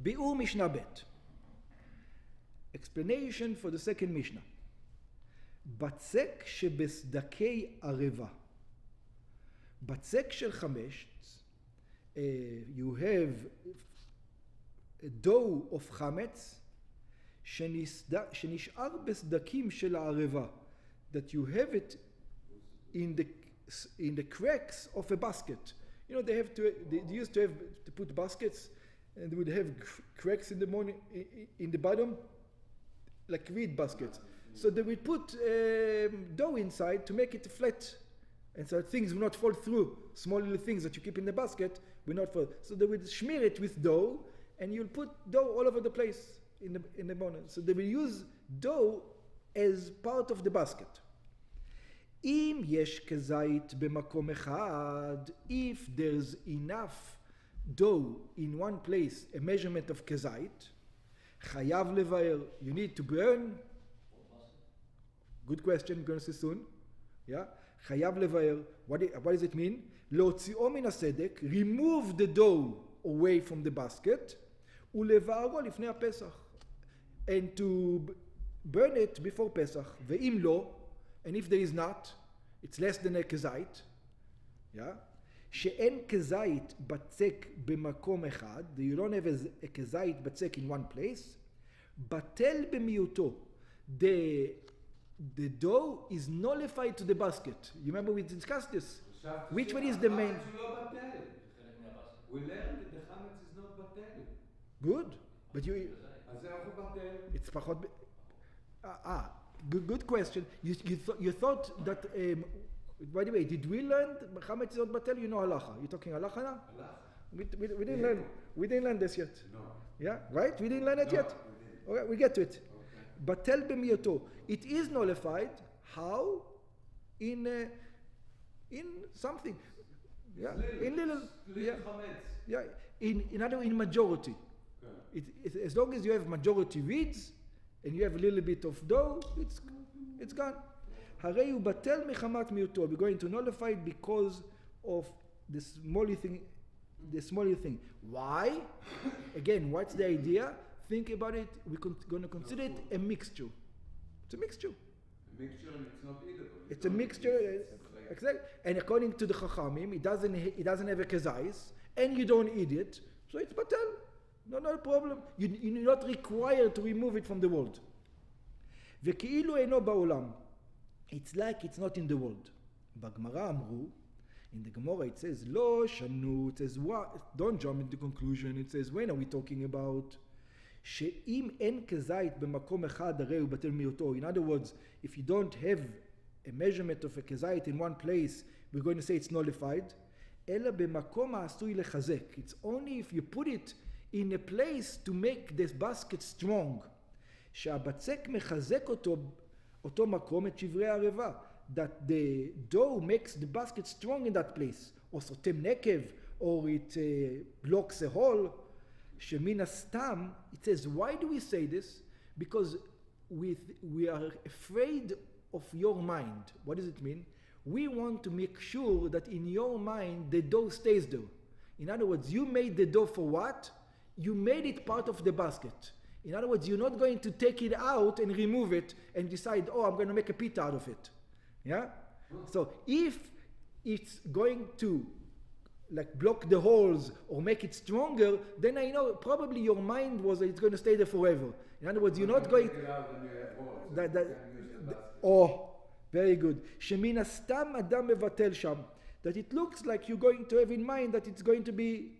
Bi'ur Mishnah Bet. Explanation for the second Mishnah. בצק שבסדקי ערבה. בצק של חמץ, you have a dough of חמץ שנשאר בסדקים של הערבה. That you have it in the cracks of a basket. You know, they used to put baskets and they would have cracks in the morning, in the bottom, like reed baskets. So they would put dough inside to make it flat, and so things will not fall through. Small little things that you keep in the basket will not fall. So they would smear it with dough, and you'll put dough all over the place in the morning. So they will use dough as part of the basket. אם יש כזית במקום אחד, if there's enough dough in one place, a measurement of כזית, חייב לבאר, you need to burn. Good question, we're going to see soon. Yeah? חייב לבאר, what does it mean? להוציאו מן הסדק, remove the dough away from the basket, ולבארו לפני הפסח. And to burn it before Pesach. ואם לא, and if there is not, it's less than a כזית. Yeah? שאין כזית בצק במקום אחד, you don't have a כזית בצק in one place, בטל במיעוטו. The dough is nullified to the basket. You remember we discussed this? Which one is the main? We learned that the Chametz is not batel. Good. But you... It's pachot... Good question. You thought that... by the way, did we learn Chametz is not batel? You know halacha. You're talking halacha now? Halacha. We didn't learn this yet. No. Yeah? Right? We didn't learn it yet? We Okay, we get to it. Batel b'miyoto. It is nullified. How? In something. Yeah. In little. Yeah. Yeah. In other words, in majority. Okay. As long as you have majority reeds and you have a little bit of dough, it's gone. הרי הוא בטל מחמת מיעוטו. We're going to nullify it because of the smaller thing. Why? Again, what's the idea? Think about it. We're going to consider it a mixture. It's a mixture. A mixture and it's not eatable. It's a mixture. Exactly. And according to the Chachamim, it doesn't have a kezais, and you don't eat it, so it's batel. No problem. You're not required to remove it from the world. וכאילו אינו בעולם. It's like it's not in the world. בגמרא אמרו, in the Gemara it says, לא שנו, it says what? Don't jump into conclusion. It says, when are we talking about? שאם אין כזית במקום אחד הרי הוא בטל מיעוטו. In other words, if you don't have a measurement of a כזית in one place, we're going to say it's nullified. אלא במקום העשוי לחזק. It's only if you put it in a place to make this basket strong. שהבצק מחזק אותו מקום את שברי הערבה. That the dough makes the basket strong in that place. או סותם נקב, or it blocks a hole. שמן הסתם, it says, why do we say this? Because we are afraid of your mind. What does it mean? We want to make sure that in your mind the dough stays there. In other words, you made the dough for what? You made it part of the basket. In other words, you're not going to take it out and remove it and decide, oh, I'm going to make a pita out of it. Yeah? So if it's going to like block the holes or make it stronger, then I know probably your mind was that it's going to stay there forever. In other words, you're not going... Very good. שמן הסתם אדם מבטל שם. That it looks like you're going to have in mind that it's going to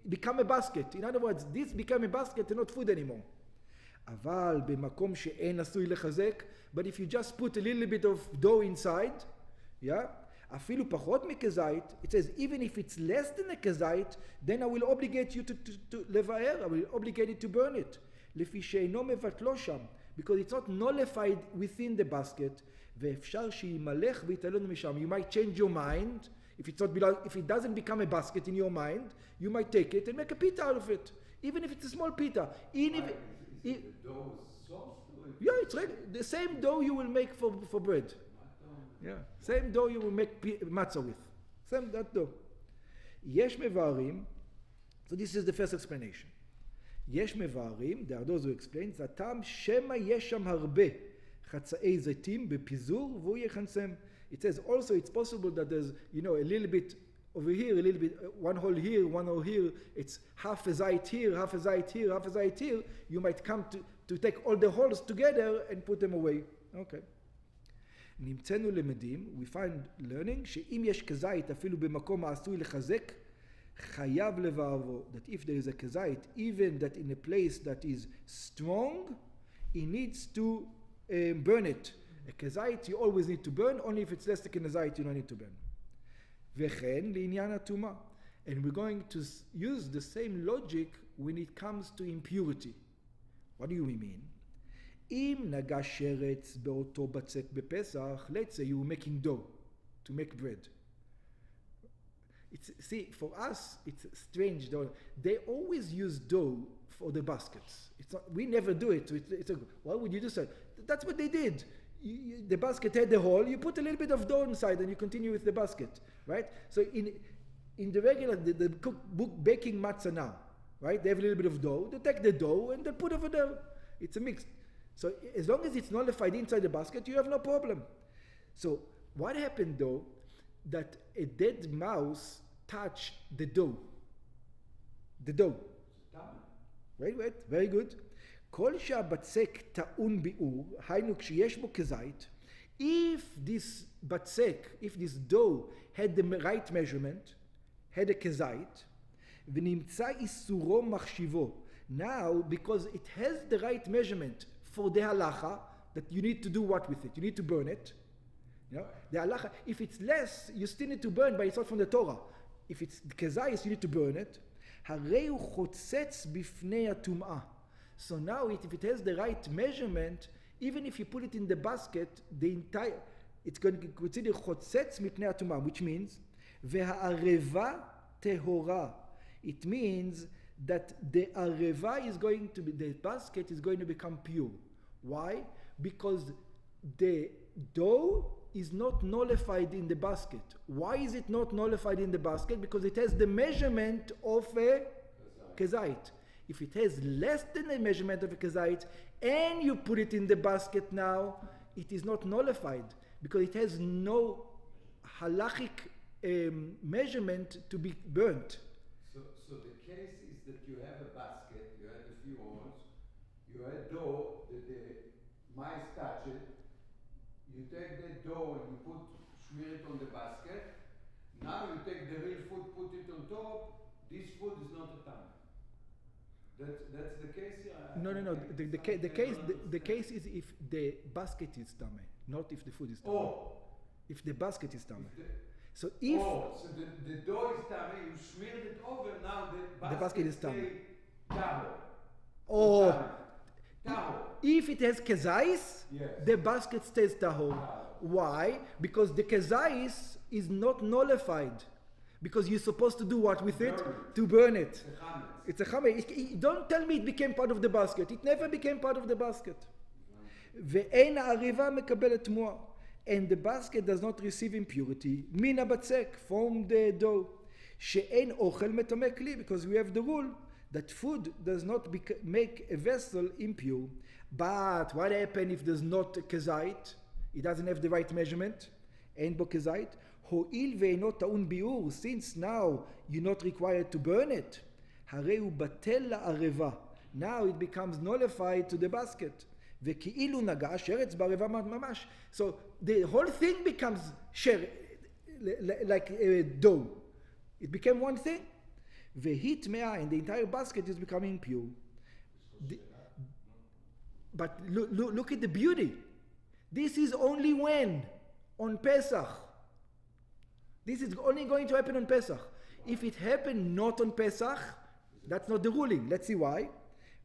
become a basket. In other words, this become a basket and not food anymore. אבל במקום שאין עשוי לחזק, but if you just put a little bit of dough inside, yeah, אפילו פחות מכזית, it says even if it's less than a כזית, then I will obligate you to לבאר, I will obligate you to burn it. לפי שאינו מבטלו שם, because it's not nullified within the basket, ואפשר שימלך ויתעלון משם. You might change your mind, if it doesn't become a basket in your mind, you might take it and make a pita out of it, even if it's a small pita. The dough is soft? Yeah, it's ready. The same dough you will make for bread. Yeah, same dough you will make matzah with. Same that dough. יש מבארים, so this is the first explanation. יש מבארים, there are those who explain, זה הטעם שמא יש שם הרבה חצאי זיתים בפיזור והוא יכנסם. It says also it's possible that there's, a little bit over here, a little bit, one hole here, one hole here, it's half a zait here, half a zait here, half a zait here. You might come to take all the holes together and put them away. Okay. נמצאנו למדים, we find learning, שאם יש כזית אפילו במקום העשוי לחזק, חייב לבעבו, that if there is a כזית, even that in a place that is strong, he needs to burn it. A כזית you always need to burn, only if it's less than a zite you don't need to burn. וכן לעניין הטומאה. And we're going to use the same logic when it comes to impurity. What do we mean? אם נגע שרץ באותו בצק בפסח, let's say you were making dough to make bread. See, for us, it's strange though. They always use dough for the baskets. We never do it. Why would you do so? That's what they did. The basket had the hole, you put a little bit of dough inside and you continue with the basket, right? So in the regular, the cookbook baking matzah now, right? They have a little bit of dough, they take the dough and they put over there. It's a mix. So as long as it's nullified inside the basket, you have no problem. So what happened though, that a dead mouse touched the dough. The dough. Right, very good. כל שהבצק טעון ביעור, היינו כשיש בו כזית, if this בצק, if this dough had the right measurement, had a כזית, ונמצא איסורו מחשיבו, now because it has the right measurement for the halacha, that you need to do what with it? You need to burn it. The halacha, if it's less, you still need to burn, but it's not from the Torah. If it's כזית, you need to burn it. הרי הוא חוצץ בפני הטומאה. So now if it has the right measurement, even if you put it in the basket, it's going to be considered חוצץ מפני הטומאה, which means, והערבה טהורה. It means that the areva is going to be, the basket is going to become pure. Why? Because the dough is not nullified in the basket. Why is it not nullified in the basket? Because it has the measurement of a kezait. If it has less than the measurement of a kezait and you put it in the basket now, it is not nullified because it has no halachic measurement to be burnt. So the case is that you have a basket, you had a few holes, you had dough, the mice touch it, you take the dough and you smear it on the basket, now you take the real food, put it on top, this food is not a time. That's the case here? No. The case is if the basket is tame, not if the food is tame. Oh. If the basket is tame. So the dough is tame, you smeared it over, now the basket is tame. Tahor. If it has kezais, yes, the basket stays tahor. Why? Because the kezais is not nullified. Because you're supposed to do what with it? To burn it. It's a chametz. Don't tell me it became part of the basket. It never became part of the basket. ואין העריבה מקבלת תמורה. And the basket does not receive impurity. מן הבצק, from the dough. שאין אוכל מטמא כלי. Because we have the rule that food does not make a vessel impure. But what happens if there's not a kezait? It doesn't have the right measurement. אין בו kezait. הואיל ואינו טעון ביעור, since now you're not required to burn it, הרי הוא בטל לערבה. Now it becomes nullified to the basket. וכאילו נגע שרץ בערבה ממש. So the whole thing becomes like a dough. It became one thing. והיא טמאה, and the entire basket is becoming pure. But look at the beauty. This is only when? On Pesach. This is only going to happen on Pesach. If it happened not on Pesach, that's not the ruling. Let's see why.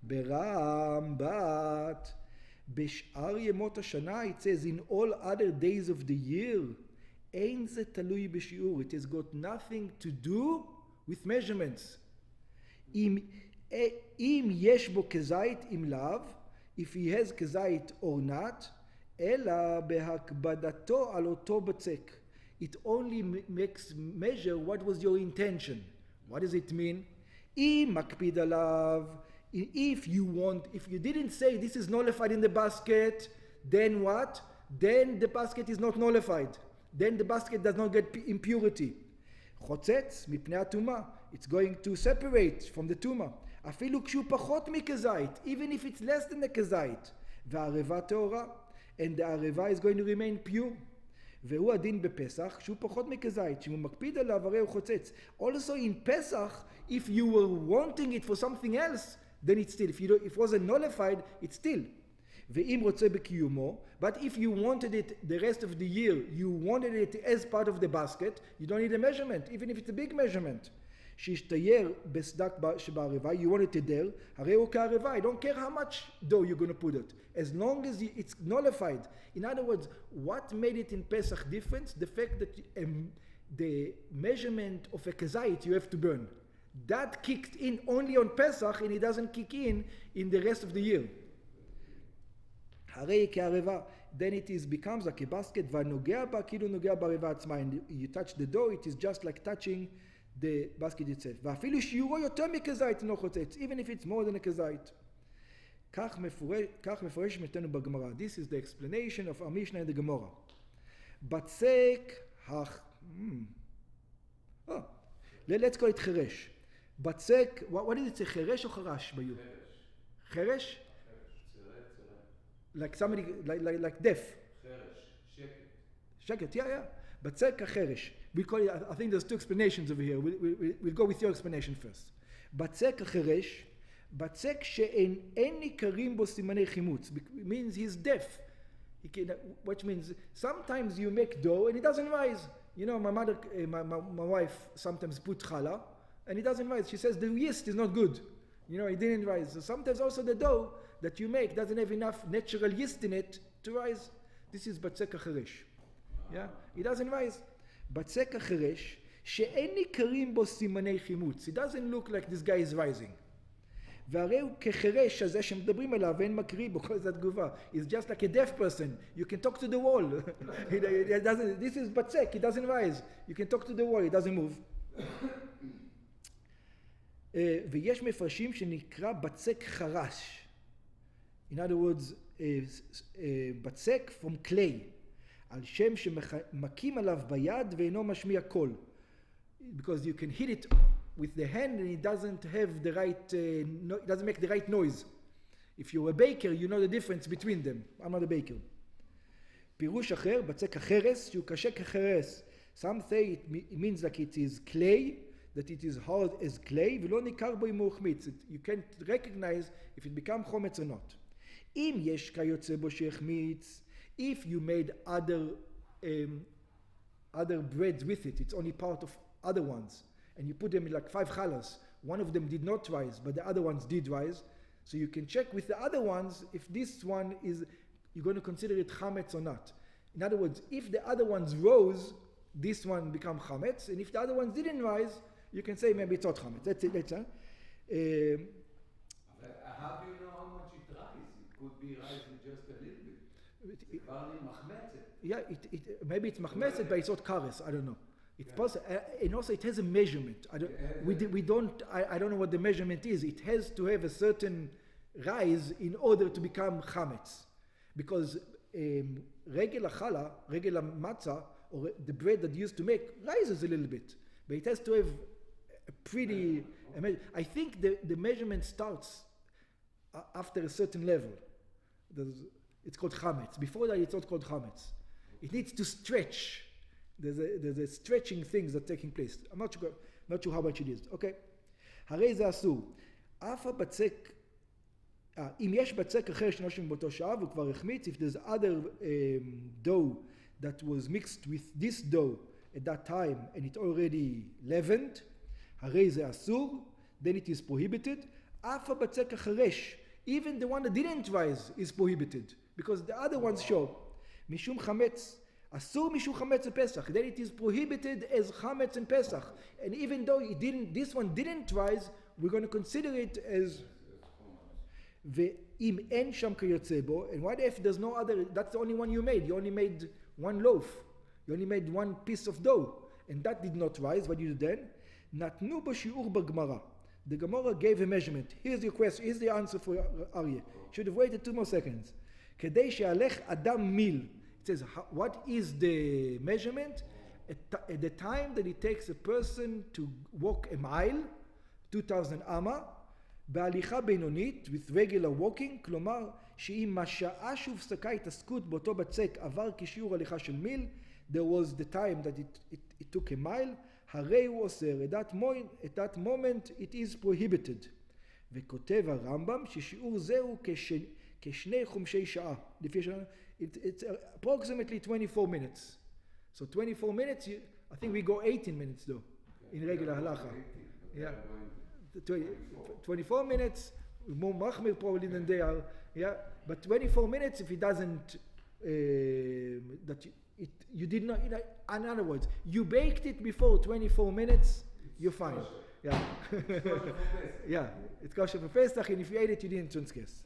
But בשאר ימות השנה, it says in all other days of the year, אין זה תלוי בשיעור. It has got nothing to do with measurements. אם יש בו כזית, אם לאו, if he has כזית or not, אלא בהקבדתו על אותו בצק. It only makes measure what was your intention. What does it mean? אם מקפיד עליו, if you didn't say this is nullified in the basket, then what? Then the basket is not nullified. Then the basket does not get impurity. Chotzets mipnei atuma. It's going to separate from the tuma. Afilu kshu pachot mikezait, even if it's less than the kezait. Ve'areva teora, and the areva is going to remain pure. והוא הדין בפסח, שהוא פחות מכזית, שהוא מקפיד עליו, הרי הוא חוצץ. Also in Pesach, if you were wanting it for something else, then it's still. If it wasn't nullified, it's still. ואם רוצה בקיומו, but if you wanted it the rest of the year, you wanted it as part of the basket, you don't need a measurement, even if it's a big measurement. שישתייר בסדק שבערבה, you want it there, הרי הוא כערבה, I don't care how much dough you're going to put it, as long as it's nullified. In other words, what made it in Pesach different? The fact that the measurement of a kezait you have to burn. That kicked in only on Pesach, and it doesn't kick in the rest of the year. הרי כערבה, then it becomes like a basket, והנוגע בה כאילו נוגע בערבה עצמה, and you touch the dough, it is just like touching the basket itself. ואפילו שיעורו יותר מכזית אינו חוצץ, even if it's more than a כזית. כך מפורש מתנו בגמרא. This is the explanation of our Mishnah in the Gemara. בצק, let's call it חרש. בצק, what did it say, חרש או חרש ביו? חרש? Like somebody, like deaf. חרש, שקט, yeah. בצק החרש. We call it, I think there's two explanations over here. We'll go with your explanation first. בצק החרש, בצק שאין ניכרים בו סימני חימוץ. Means he's deaf. Which means sometimes you make dough and it doesn't rise. You know, my mother, my wife sometimes put challah and it doesn't rise. She says the yeast is not good. You know, it didn't rise. So sometimes also the dough that you make doesn't have enough natural yeast in it to rise. This is בצק החרש. Yeah? It doesn't rise. בצק החרש, שאין ניכרים בו סימני חימוץ. It doesn't look like this guy is rising. והרי הוא כחרש הזה שמדברים עליו ואין מקריא בו כל זה התגובה. It's just like a deaf person. You can talk to the wall. It doesn't, this is בצק, it doesn't rise. You can talk to the wall, it doesn't move. ויש מפרשים שנקרא בצק חרש. In other words, בצק from clay. על שם שמקים עליו ביד ואינו משמיע קול. Because you can hit it with the hand and it doesn't have the right, it doesn't make the right noise. If you're a baker, you know the difference between them. I'm not a baker. פירוש אחר, בצק החרס, שהוא קשה כחרס. Some say it means like it is clay, that it is hard as clay, ולא ניכר בו אם הוא החמיץ. You can't recognize if it become חומץ or not. אם יש כיוצא בו שהחמיץ, if you made other breads with it, it's only part of other ones, and you put them in like 5 challahs, one of them did not rise, but the other ones did rise, so you can check with the other ones if this one is, you're going to consider it chametz or not. In other words, if the other ones rose, this one become chametz, and if the other ones didn't rise, you can say maybe it's not chametz. That's it. How do you know how much it rises? It could be rising just a little bit. Yeah, maybe it's machmetzet, but it's not kares. I don't know. It's possible, and also it has a measurement. I don't know what the measurement is. It has to have a certain rise in order to become chametz, because regel challah, regel matzah, or the bread that you used to make rises a little bit, but it has to have a pretty. I think the measurement starts after a certain level. It's called chametz. Before that, it's not called chametz. It needs to stretch. There's a stretching things that are taking place. I'm not sure how much it is. Okay. הרי זה אסור. אף הבצק, אם יש בצק אחר שנושם באותו שעה והוא כבר החמיץ, if there's other dough that was mixed with this dough at that time and it already leavened, הרי זה אסור, then it is prohibited. אף הבצק החרש, even the one that didn't rise is prohibited, because the other ones show. משום חמץ, אסור משום חמץ בפסח, then it is prohibited as חמץ in Pesach. And even though this one didn't rise, we're going to consider it as... ואם אין שם כיוצא בו, and what if there's no other, that's the only one you made, you only made one loaf, you only made one piece of dough, and that did not rise, what do you do then? נתנו בו שיעור בגמרא. The Gemara gave a measurement. Here's your question. Here's the answer for Aryeh. Should have waited 2 more seconds. Kedei she'alech adam mil. It says, what is the measurement? At the time that it takes a person to walk a mile, 2,000 amma, בהליכה בינונית, with regular walking, כלומר, שאם השעה שהופסקה התעסקות באותו בצק עבר כשיעור הליכה של מיל, there was the time that it took a mile, הרי הוא אוסר, at that moment it is prohibited. וכותב הרמב"ם ששיעור זהו כשני חומשי שעה. It's approximately 24 minutes. So 24 minutes, I think we go 18 minutes though, in regular halacha. Yeah. 24 minutes, more machmir probably than they are. Yeah. But 24 minutes, if it doesn't, you did not, in other words, you baked it before 24 minutes, you're fine. Yeah. Yeah. It's kosher for Pesach, and if you ate it, you didn't transgress.